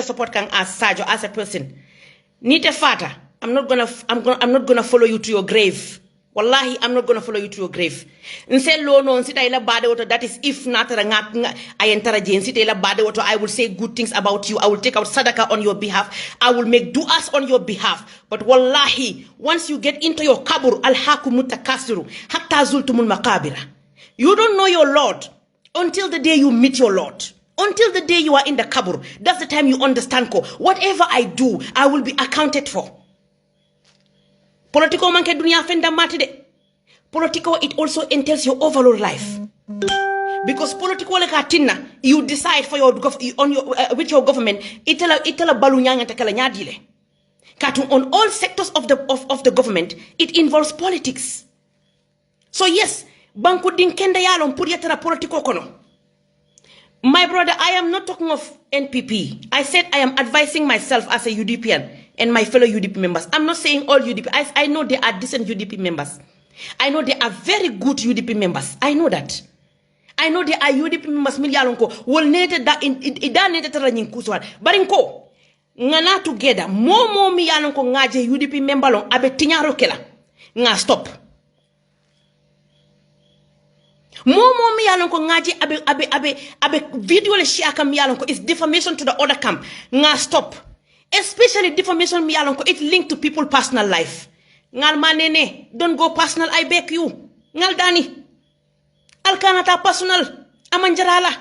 support Kang as Sajo as a person. Nite Fata, I'm not gonna follow you to your grave. Wallahi, I'm not gonna follow you to your grave. Nse lo no nsita ila bade wato, that is if not I enter a jail, nsita ila bade wato, I will say good things about you. I will take out sadaka on your behalf. I will make du'as on your behalf. But wallahi, once you get into your kabur, al-haku mutakasiru, hatta zultumul makabira. You don't know your Lord until the day you meet your Lord. Until the day you are in the kabur. That's the time you understand ko. Whatever I do, I will be accounted for. Political manke dunia fenda matide. Political, it also entails your overall life. Because political like atina, you decide for your with your government. Itela balunyanga takala nyadile. Katun on all sectors of the government, it involves politics. So yes, banku din kenda yalon puriatara political kono. My brother, I am not talking of NPP. I said I am advising myself as a UDPian and my fellow UDP members. I'm not saying all UDP. I know there are decent UDP members. I know there are very good UDP members. I know that. I know there are UDP members milialonko will need that in nete tara nyinkuswa. Barinko ngana together mo mialonko ngaje UDP member long abe tinyaro kela. Nga stop. Momo mi yalonko ngaji abe video le shiaka mi yalonko is defamation to the other camp. Nga stop. Especially defamation mi yalonko it linked to people's personal life. Ngal manene don't go personal, I beg you. Ngal dani. Alkanata personal amanjarala.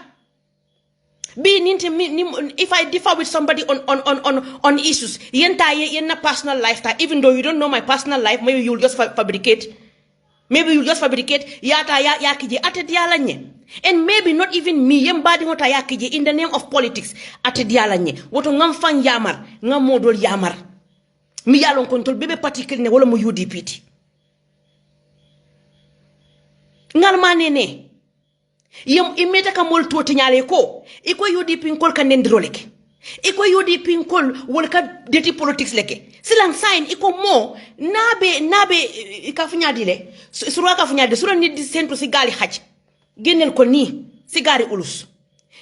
If I differ with somebody on issues, yenta personal lifestyle, even though you don't know my personal life, maybe you'll just fabricate. Maybe you just fabricate yata yakije ate dialanye. And maybe not even me yembadi ngota yakije in the name of politics ate dialanye. Woto ngam fan yamar, ngam modol yamar. Mi yalon kontrol bebe particular ne wala mu UDP. Ngal manene. Yem imeta ka mol to tinyale ko. Iko UDP nkol ka nendroleke. Iko UDP nkol wolka deti politics leke. Silang sign iko mo nabe ikafunya dile. Surwa kafunya de sura ni disento sigali haj. Genel ko ni sigari ulus.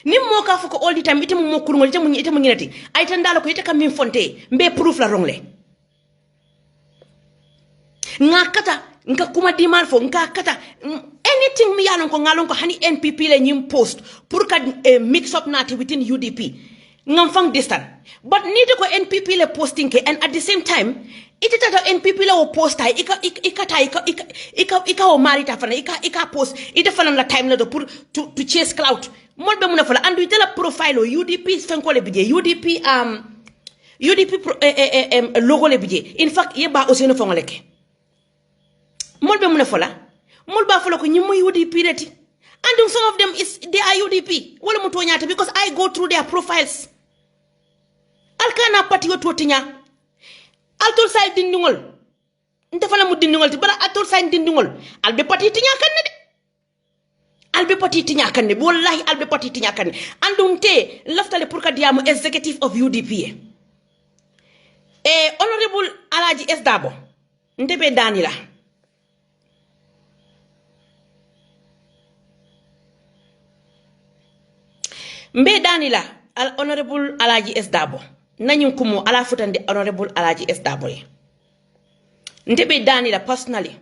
Nim mo ka fuko all the time itemu mo kurungol itemu nyinati. Ay tandalo ko itaka min fonte mbe proof la rongle. Ngakata nka kuma dimal fo ngakata anything mi yalon ko ngalon ko hani NPP le nyim post pour ka mix up nati within UDP. Ngam fang distant. But need ko NPP le posting ke and at the same time iti tata NPP le o post ay ika o marita fana ika post ita fana la time le do pour to chase clout mon be muna fala andu ita la profile o UDP fenko le bidje UDP logo le bidje in fact yeba aussi no fongoleke mon be muna fala mol ba fala ko nyimu UDP reti and some of them they are UDP wala muto nyata because I go through their profiles alkana pati yo totinya altol say dindingol ndefana mu dindingol ti bala altol say dindingol albe pati tinya kanne de albe pati tinya kanne wallahi albe pati tinya kanne andunte laftale pour ka diamu executive of UDP honorable Alaji S Dabo ndebe danila mbe danila honorable Alaji S Dabo nanyum kumu ala futande honorable Alaji S Dabo ndebe danila personally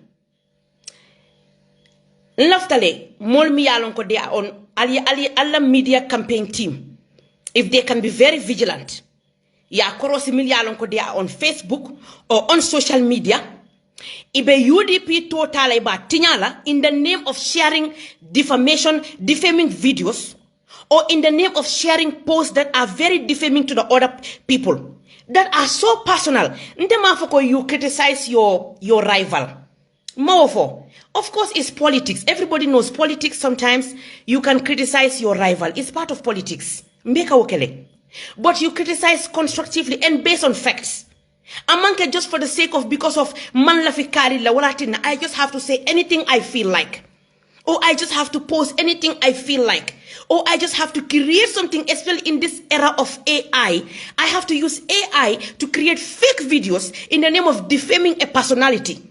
laftale mol mi yalon ko they are on alla media campaign team if they can be very vigilant ya korosi mi yalon ko they are on Facebook or on social media ibe UDP total ba tinyala in the name of sharing defaming videos or in the name of sharing posts that are very defaming to the other people, that are so personal. You criticize your rival. More of course, it's politics. Everybody knows politics. Sometimes you can criticize your rival. It's part of politics. But you criticize constructively and based on facts. Amanke just for the sake of because of man lafikari la walatina. I just have to say anything I feel like. Or I just have to post anything I feel like. Or I just have to create something, especially in this era of AI. I have to use AI to create fake videos in the name of defaming a personality.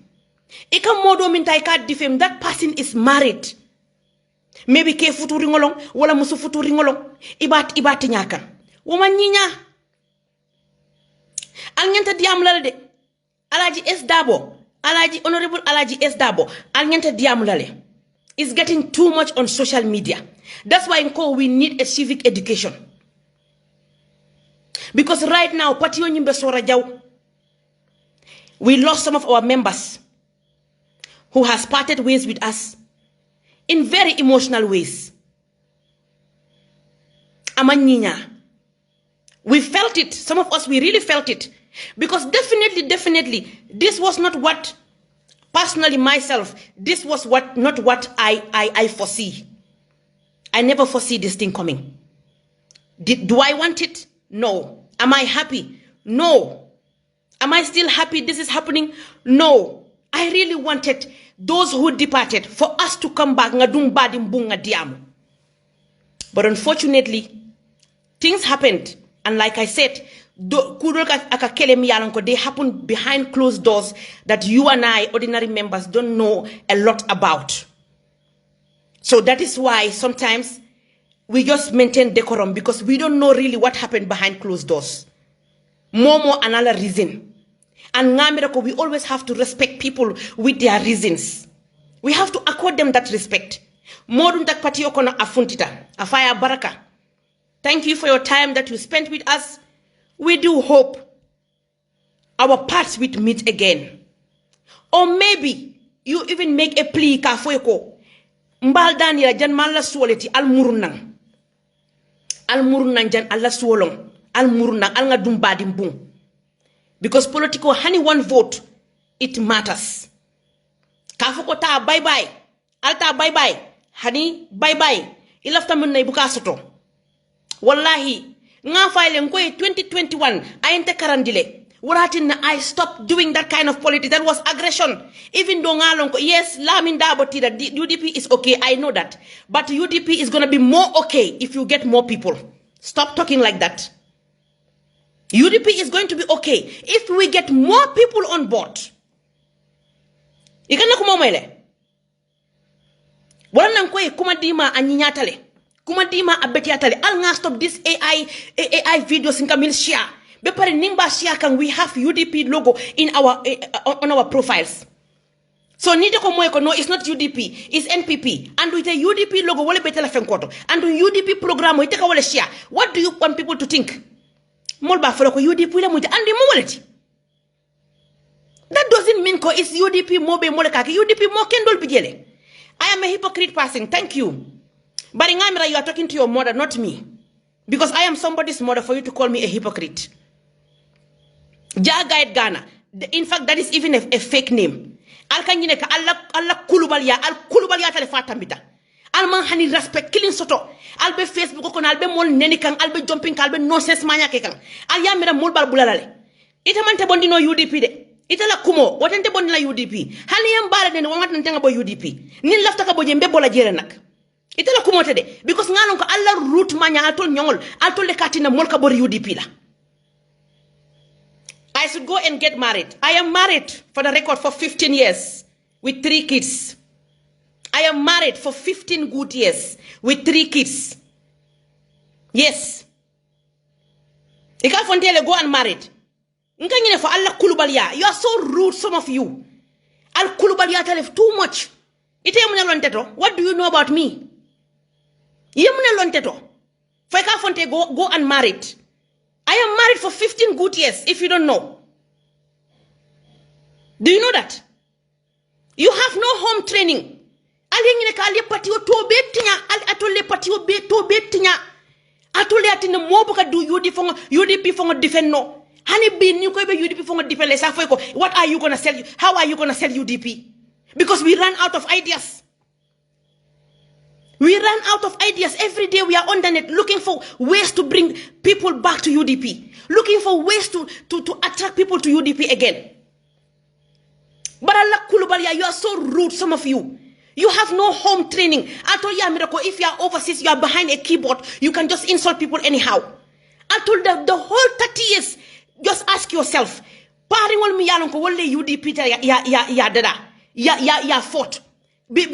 Ika modo minta ika defame, that person is married. Maybe ke futu ringolong, wala musu futu ringolong. Ibati nyaka. Woman nyinya, al ngenta diam la de Alaji S Dabo Alaji Honorable Alaji S Dabo al ngenta diam la le. It's getting too much on social media. That's why we need a civic education. Because right now, Patio Nyimbe Jaw, we lost some of our members who has parted ways with us in very emotional ways. Amanyina. We felt it. Some of us, we really felt it. Because definitely, this was not what, personally myself, this was not what I foresee. I never foresee this thing coming. Do I want it? No. Am I happy? No. Am I still happy this is happening? No. I really wanted those who departed for us to come back. But unfortunately, things happened. And like I said, they happen behind closed doors that you and I, ordinary members, don't know a lot about. So that is why sometimes we just maintain decorum, because we don't know really what happened behind closed doors. More another reason. And we always have to respect people with their reasons. We have to accord them that respect. Afaya Baraka. Thank you for your time that you spent with us. We do hope our paths will meet again. Or maybe you even make a plea kafoeko. Mbal Daniel jan mala suoleti al murunang. Al murunang jan alla suolong. Al murunang al nga dumbadim bung. Because political honey one vote, it matters. Kafoko ta bye bye. Alta bye bye. Honey bye bye. Ilafta mun na ibuka soto. Wallahi. Nga file ngwe 2021 ayente karandile. Waratin I stopped doing that kind of politics. That was aggression. Even though yes, Lamin Daboti that UDP is okay, I know that. But UDP is gonna be more okay if you get more people. Stop talking like that. UDP is going to be okay if we get more people on board. Ikana kumomele. Wala nkwe kumadima anyinyatale. Kumadima abetiatale. I'll not stop this AI videos in Kamil share. Bepare nimba share can we have UDP logo in our on our profiles. So nide ko moy ko no, it's not UDP, it's NPP. And with a UDP logo wale betela fenkoto. And with UDP program we take wale share. What do you want people to think? Molba folo ko UDP le muite andi mo waleti. That doesn't mean ko it's UDP mobe moleka ki UDP mo kendol bijele. I am a hypocrite person. Thank you. But in Amira, you are talking to your mother, not me. Because I am somebody's mother for you to call me a hypocrite. Guide Ghana. In fact, that is even a fake name. Alkanyine ka Allah kulubalia tale fatambita. Alman hani respect killing soto. Albe Facebook ko albe mol neni kan albe jumping albe nonsense manya ke kan. Aya mira mol bal bulalale. Ita mante bondino UDP de. Ita la kumo watante bondina UDP. Hani yambala de wongat ntenga bo UDP. Nin lafta ka bo jembe bola jere nak. Ita la kumo de because ngalon ko Allah root manya atol nyongol atol le katina mol ka bor UDP la. I should go and get married. I am married, for the record, for 15 years with 3 kids. I am married for 15 good years with 3 kids. Yes. Ika fontele go and married. Nkanyine for Allah kulubalia. You are so rude, some of you. Al kulubalia tele too much. Ite yamune lonteto. What do you know about me? Yamune lonteto. For ika fonte go and married. I am married for 15 good years, if you don't know. Do you know that? You have no home training. Alingine ka patio to betinya atole patio be to betinya atole atina mobo ka do UDP fongo defend no. Hani bin you ko be UDP fongo defend le sa foi ko. What are you going to sell? How are you going to sell UDP? Because we ran out of ideas. We ran out of ideas. Every day we are on the net looking for ways to bring people back to UDP. Looking for ways to attract people to UDP again. But Allah Kulubalia, you are so rude, some of you. You have no home training. I told you, Miracle, if you are overseas, you are behind a keyboard, you can just insult people anyhow. I told them the whole 30 years, just ask yourself, Pari wal mi yalon ko wolle UDP ya fought. Be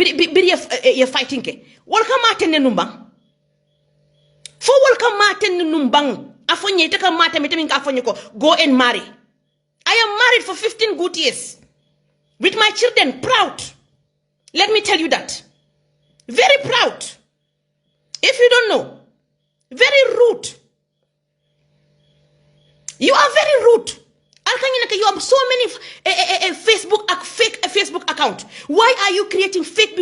fighting ke. Welcome Martin Numbang. For welcome Martin Numbang. Afonye take a Martin meeting afonye ko. Go and marry. I am married for 15 good years. With my children, proud. Let me tell you that. Very proud. If you don't know, very rude. You are very rude. You have so many Facebook account. Why are you creating fake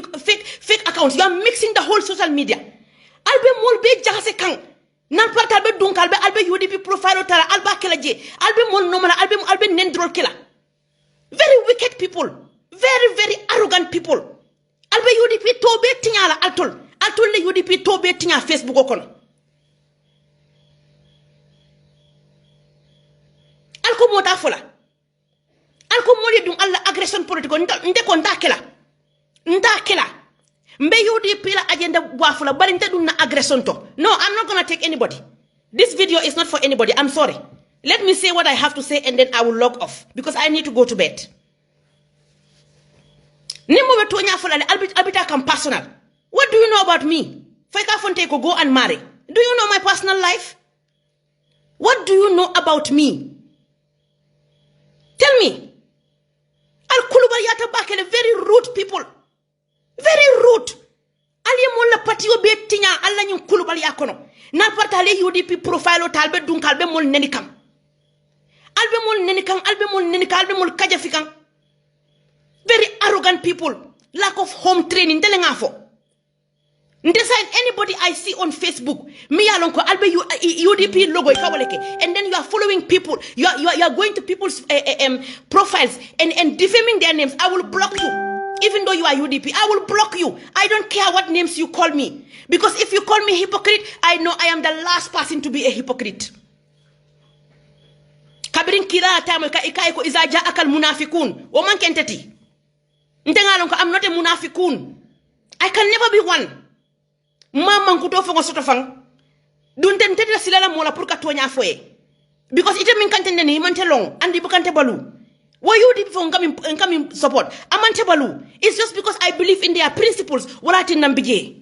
accounts? You are mixing the whole social media. Albe molbe jase kang. Nan parta albe dunk albe UDP profile tara alba kelaje. Albe mol nomala albe nendrol kela. Very wicked people. Very, very arrogant people. Albe UDP tobe tinyala altol. Altol le UDP tobe tinya Facebook okono. Alko mota fola. Alko moli dum alla aggression political ndeko ndakela. Ndakela. Mbe UDP la agenda wafula bari nte dum na aggression to. No, I'm not going to take anybody. This video is not for anybody. I'm sorry. Let me say what I have to say and then I will log off because I need to go to bed. Nimo wetu nya fola le albita kam personal. What do you know about me? Feka fonte ko go and marry. Do you know my personal life? What do you know about me? Tell me. Al kuluba yata bakele very rude people. Very rude. Ali molla patio be tinya alla nyum kuluba yakono. Na partale UDP profile talbe dun kalbe mol nenikam. Albe mol nenikam, albe mol kajafikam. Very arrogant people. Lack of home training. Telling afo. Decide anybody I see on Facebook, me alonko albe UDP logo and then you are following people. You are going to people's profiles and defaming their names. I will block you, even though you are UDP. I will block you. I don't care what names you call me, because if you call me hypocrite, I know I am the last person to be a hypocrite. Kabirin kira tamo ka ikaiko izaja akal munafikun. Woman kenteti. Ntengalonko I'm not a munafikun. I can never be one. Mama kuto fongo soto fang dunte ntete silala mola pour ka tonya foye because ite min kante neni mante long andi bukante balu why you did for ngami support amante balu. It's just because I believe in their principles wala tin nambije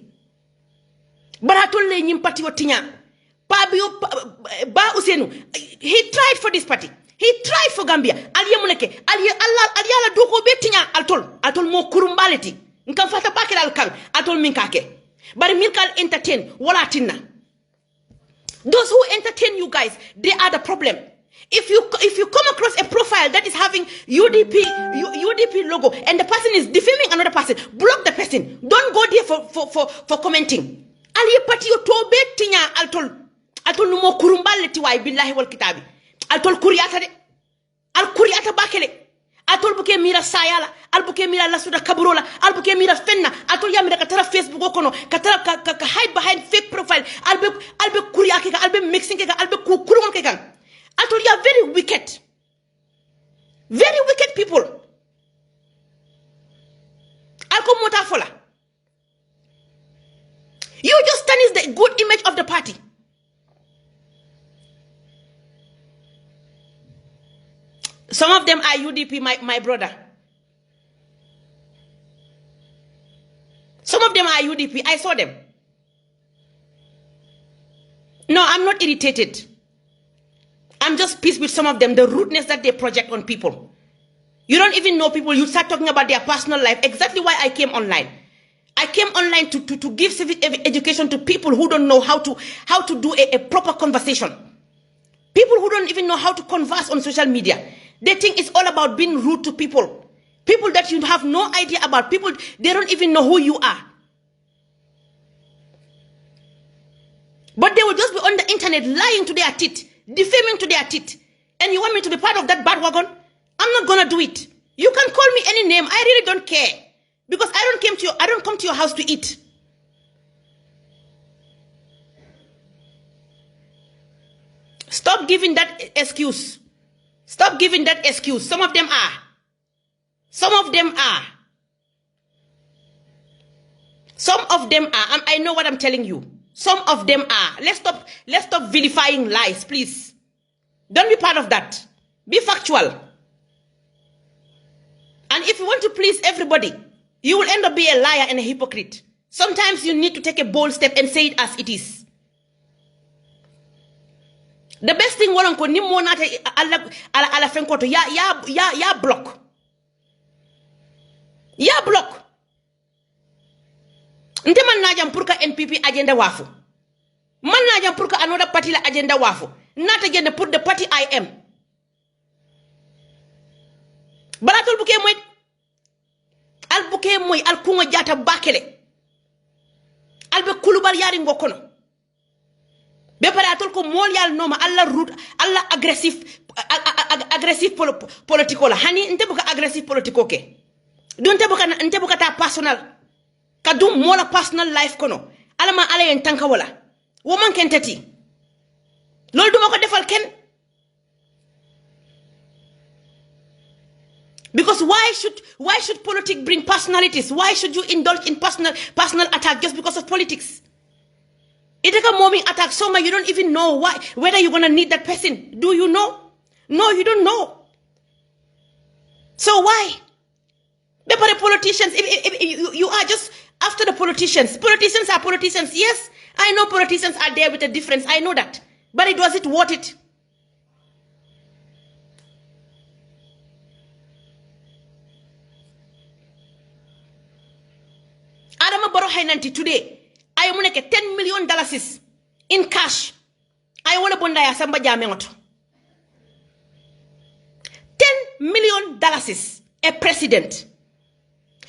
baratul le nyim parti wotinya pa bio ba usenu. He tried for this party, he tried for Gambia aliye muneke aliye Allah doko betinya altol mo kurumbaleti nkam fata bakela alkan altol min kake. But Milkal entertain walatina. Those who entertain you guys, they are the problem. If you come across a profile that is having UDP logo and the person is defaming another person, block the person. Don't go there for commenting. Ali pati yo tobe tinya altol numo kurumbal tiwai billahi wal kitabi. Altol kuriata de. Al kuriata bakele. Atol buke mira sayala, al buke mira la suda kaburola, al buke mira fenna, atol ya mira katara Facebook okono, katara ka hide behind fake profile, albe kuriake ka, albe mixing ka, albe kukurumon ka. Atol ya very wicked. Very wicked people. Alko mota fola. You just tarnish the good image of the party. Some of them are UDP, my brother. Some of them are UDP. I saw them. No, I'm not irritated. I'm just pissed with some of them, the rudeness that they project on people. You don't even know people. You start talking about their personal life. Exactly why I came online. I came online to give civic education to people who don't know how to do a proper conversation. People who don't even know how to converse on social media. They think it's all about being rude to people. People that you have no idea about. People, they don't even know who you are. But they will just be on the internet lying to their teeth, defaming to their teeth. And you want me to be part of that bandwagon? I'm not going to do it. You can call me any name. I really don't care. Because I don't come to your house to eat. Stop giving that excuse. Stop giving that excuse. Some of them are. Some of them are. Some of them are. I know what I'm telling you. Some of them are. Let's stop vilifying lies, please. Don't be part of that. Be factual. And if you want to please everybody, you will end up being a liar and a hypocrite. Sometimes you need to take a bold step and say it as it is. The best thing walan ko ni mo nata ala fenkoto ya block. Ya block. Nte man najam pour ka NPP agenda wafu. Man najam pour ka another party la agenda wafu. Not again put the party I am. Baratul buke moy al buke moy al kungo jata bakele. Al be kulubal yari ngokono. Be paratul ko mol yal noma alla route alla aggressive political hani nte buka aggressive political ke. Don't nte buka ta personal. Kadum mola personal life kono. Alama ala yen tanka wala. Woman kentati. Lol duma ko defal ken. Because why should politics bring personalities? Why should you indulge in personal attack just because of politics? It is a mobbing attack so much you don't even know whether you're gonna need that person. Do you know? No, you don't know. So why? The politicians, if you are just after the politicians. Politicians are politicians. Yes, I know politicians are there with a difference. I know that. But was it worth it? Adama Barrow Hainanti today, I want to get $10 million in cash. I want to bond ya samba jamengoto. $10 million a president.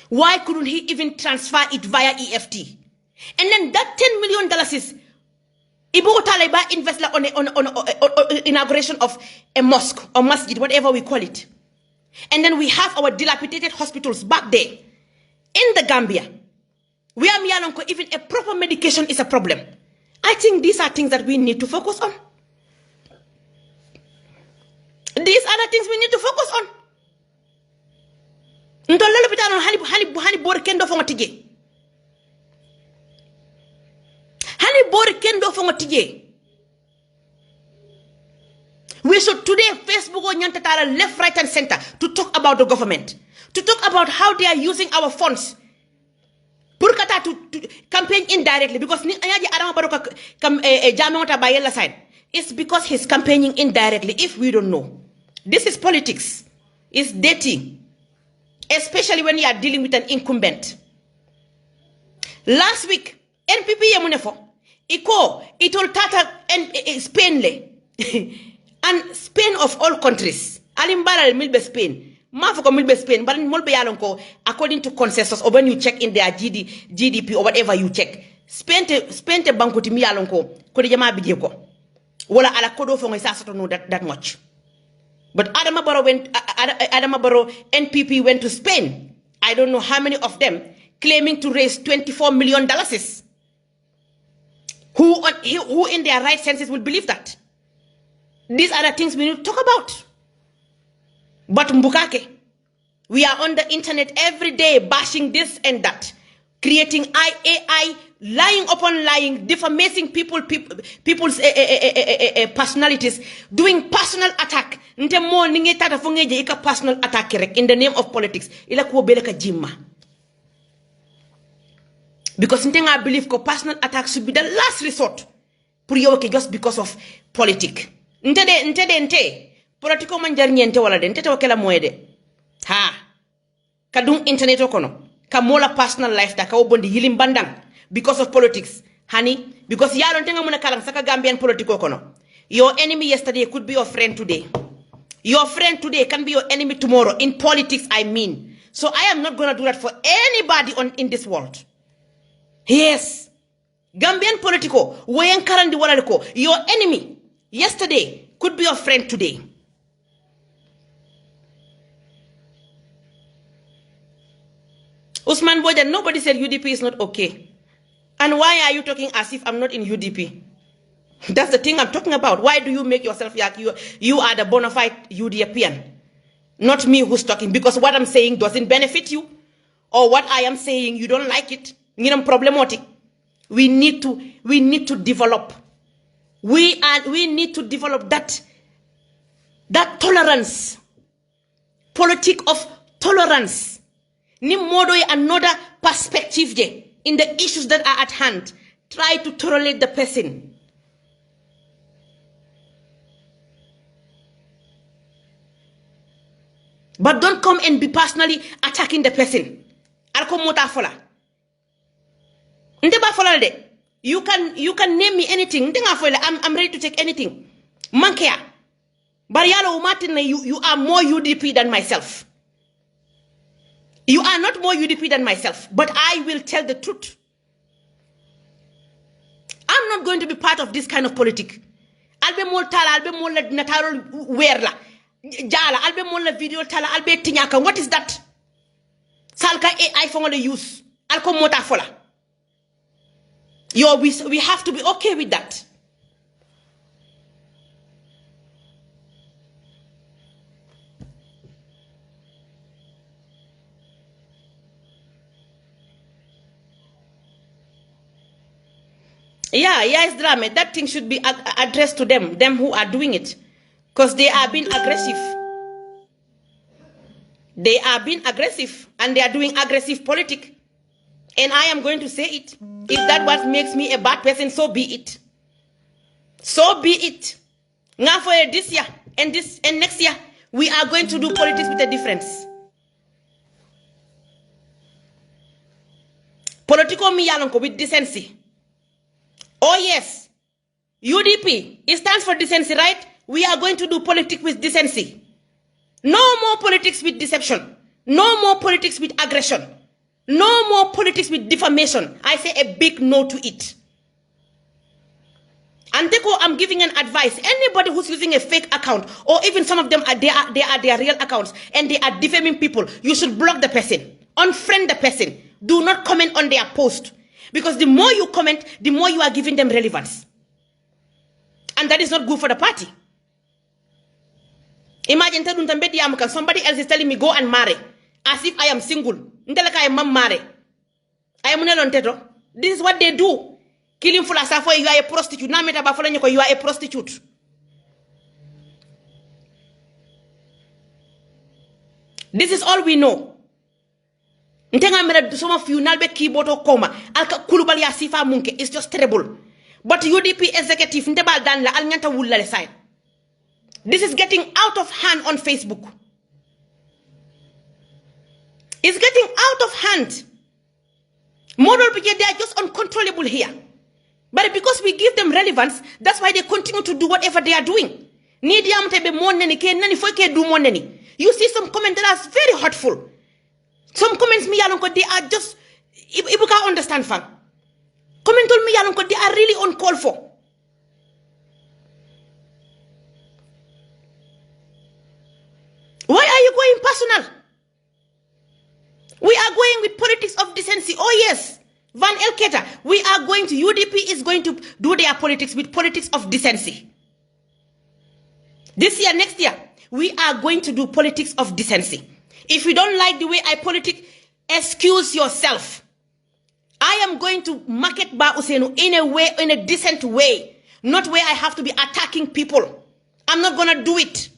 Why couldn't he even transfer it via EFT? And then that $10 million Ibu Taliba invest on inauguration of a mosque or masjid, whatever we call it. And then we have our dilapidated hospitals back there in the Gambia, where Mialonko, even a proper medication is a problem. I think these are things that we need to focus on. These are the things we need to focus on. Hani bor kendo fongo tije. Hani bor kendo fongo tije. We should today Facebook or Nyantatara left, right, and center to talk about the government, to talk about how they are using our funds. Purkata to campaign indirectly because it's because he's campaigning indirectly if we don't know. This is politics. It's dirty. Especially when you are dealing with an incumbent. Last week, NPP yamunefo, it will tata and Spain le. And Spain of all countries. Alimbara milbe Spain. Mafoko milbe Spain, but in molbe yalonko, according to consensus, or when you check in their GDP or whatever you check, Spain te banko ti mi yalonko, kodi jama bijeko. Wala ala kodo fongo isa soto know that much. But Adama Barrow NPP went to Spain. I don't know how many of them claiming to raise $24 million. Who in their right senses will believe that? These are the things we need to talk about. But Mbukake, we are on the internet every day bashing this and that, creating AI, lying upon lying, defaming people's personalities, doing personal attack. Nte mo ninge tata fongeje ika personal attack in the name of politics. Ila kuobeleka jimma. Because I believe ko personal attack should be the last resort. Puriyoke just because of politics. Nte. Politiko manjar niente wala den. Tete wakela moede. Ha. Kadung internet okono. Kamola personal life da ka obondi yilim bandang. Because of politics. Honey. Because yalon tenga muna kalang saka Gambian politiko kono. Your enemy yesterday could be your friend today. Your friend today can be your enemy tomorrow. In politics, I mean. So I am not going to do that for anybody in this world. Yes. Gambian politico, your enemy yesterday could be your friend today. Usman Boyden, nobody said UDP is not okay. And why are you talking as if I'm not in UDP? That's the thing I'm talking about. Why do you make yourself like you are the bona fide UDPian? Not me who's talking. Because what I'm saying doesn't benefit you. Or what I am saying, you don't like it. Problematic. We need to develop. We need to develop that tolerance. Politic of tolerance. Nimodoi another perspective in the issues that are at hand. Try to tolerate the person. But don't come and be personally attacking the person. Alko mota fola. Nte ba fola de. You can name me anything. I'm ready to take anything. Mankea. Barialo Martin, you are more UDP than myself. You are not more UDP than myself, but I will tell the truth. I'm not going to be part of this kind of politics. Albe mol tala, albe mol nataro werla. Jala, albe mol video tala, albe tinyaka. What is that? Salka iPhone the use. Alko mota fola. Yo, we have to be okay with that. Yeah, it's drama. That thing should be addressed to them who are doing it. Because they are being aggressive. They are being aggressive and they are doing aggressive politics. And I am going to say it. If that what makes me a bad person, so be it. So be it. Now for this year and next year, we are going to do politics with a difference. Political miyalonko with decency. Oh yes, UDP, it stands for decency, right? We are going to do politics with decency. No more politics with deception. No more politics with aggression. No more politics with defamation. I say a big no to it. And I'm giving an advice. Anybody who's using a fake account, or even some of them they are their real accounts, and they are defaming people, you should block the person. Unfriend the person. Do not comment on their post. Because the more you comment, the more you are giving them relevance. And that is not good for the party. Imagine somebody else is telling me go and marry. As if I am single. I am married. I am not. This is what they do. Killing full as you are a prostitute. You are a prostitute. This is all we know. Some of you nalbe keyboard or coma. Alka kulubali asifa munke. It's just terrible. But UDP executive ntebal dan la alnyanta wulla sign. This is getting out of hand on Facebook. It's getting out of hand. Moral people, they are just uncontrollable here. But because we give them relevance, that's why they continue to do whatever they are doing. You see some comments that are very hurtful. Some comments they are just, you can't understand fam. Comments they are really uncalled for. Why are you going personal? We are going with politics of decency. Oh yes, Van Elketa, we are going to, UDP is going to do their politics with politics of decency. This year, next year, we are going to do politics of decency. If you don't like the way I politic, excuse yourself. I am going to market Ba Usenu in a way, in a decent way, not where I have to be attacking people. I'm not gonna do it.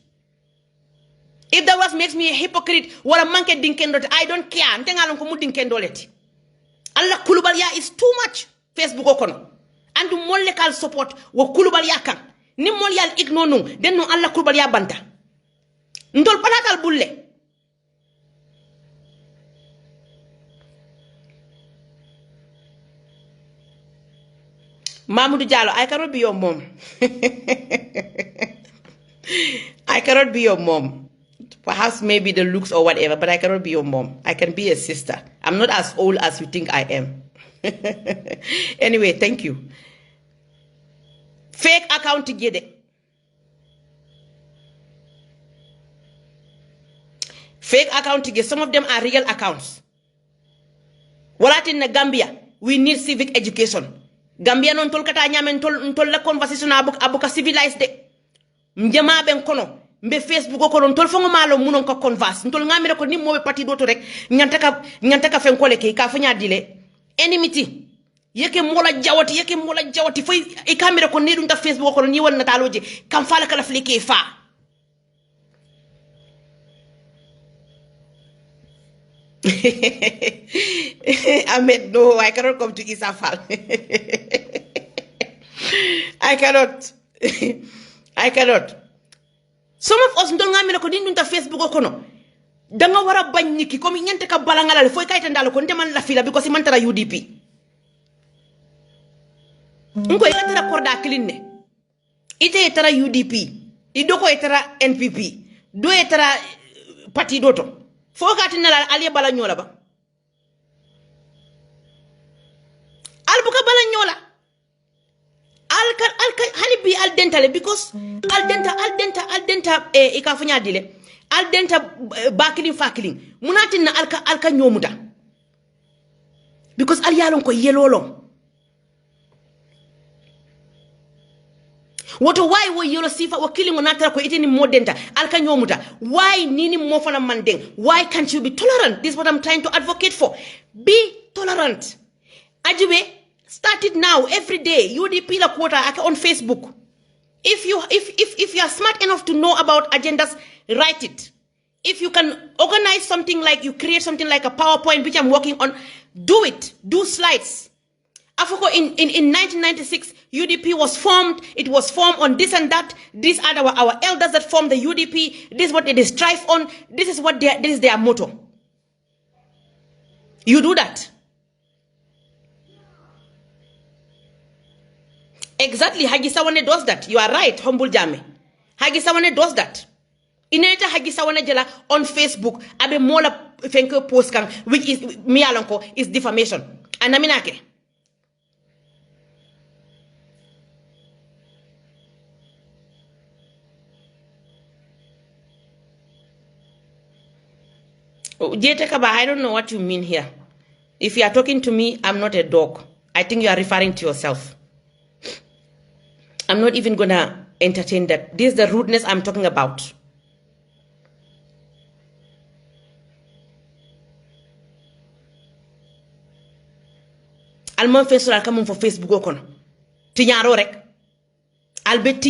If that was makes me a hypocrite, what a monkey dinkendot, I don't care. Allah kulubalia is too much. Facebook okono. And the molecal support wo kulubalia kan. Ni molial ignonu, then no Allah kulubalia banta. Ndol palatal bulle. Mamoudou Diallo, I cannot be your mom. I cannot be your mom. Perhaps maybe the looks or whatever, but I cannot be your mom. I can be a sister. I'm not as old as you think I am. Anyway, thank you. Fake account together. Fake account together. Some of them are real accounts. What in the Gambia, we need civic education. Gambia non tol kata nyame tol la conversation abuka civilized de. Mjama ben kono. Mbe Facebook ko non tol fongo malo munon ko converse ntol ngamire ko ni mobe parti doto rek nyantaka fen ko leke ka fanya dile enmity yeke mola jawati fay e camera ko ni dum ta Facebook ko ni won nataloje kam fala kala fleke fa Ahmed, no, I cannot come to Isafal. I cannot. Some of us don't have Facebook. danga wara bañ niki comme ñente ka balangala foy kayta ndal ko ndeman la fila because man tara UDP ngo tara korda kilinne ite tara UDP ido ko tara NPP do tara parti doto fo ka tinala aliye bala ñola ba albuka bala ñola alka hani bi al dentale because al denta e ka fanya dile al denta bakilin fakilin munatin na alka nyomuda because al yalon ko yelolon woto why wo yelo sifa wo killing onatara ko itini modenta alka nyomuta why nini mo fana mandeng why can't you be tolerant? This is what I'm trying to advocate for. Be tolerant. Ajibe, start it now every day. UDP la quota on Facebook. If you are smart enough to know about agendas, write it. If you can organize something like you create something like a PowerPoint, which I'm working on, do it. Do slides. Africa in 1996, UDP was formed. It was formed on this and that. These are our elders that formed the UDP. This is what they strive on. This is their motto. You do that. Exactly, Hagi Sawane does that. You are right, Humble Jame. Hagi Sawane does that. Ineta Hagi Sawane jela on Facebook. Abe mola fenke post kang, which is mialonko is defamation. Anaminake. Jetekaba, I don't know what you mean here. If you are talking to me, I'm not a dog. I think you are referring to yourself. I'm not even gonna entertain that. This is the rudeness I'm talking about. Almon Facebook, I'll come on for Facebook. Tinyaro rek. I'll bet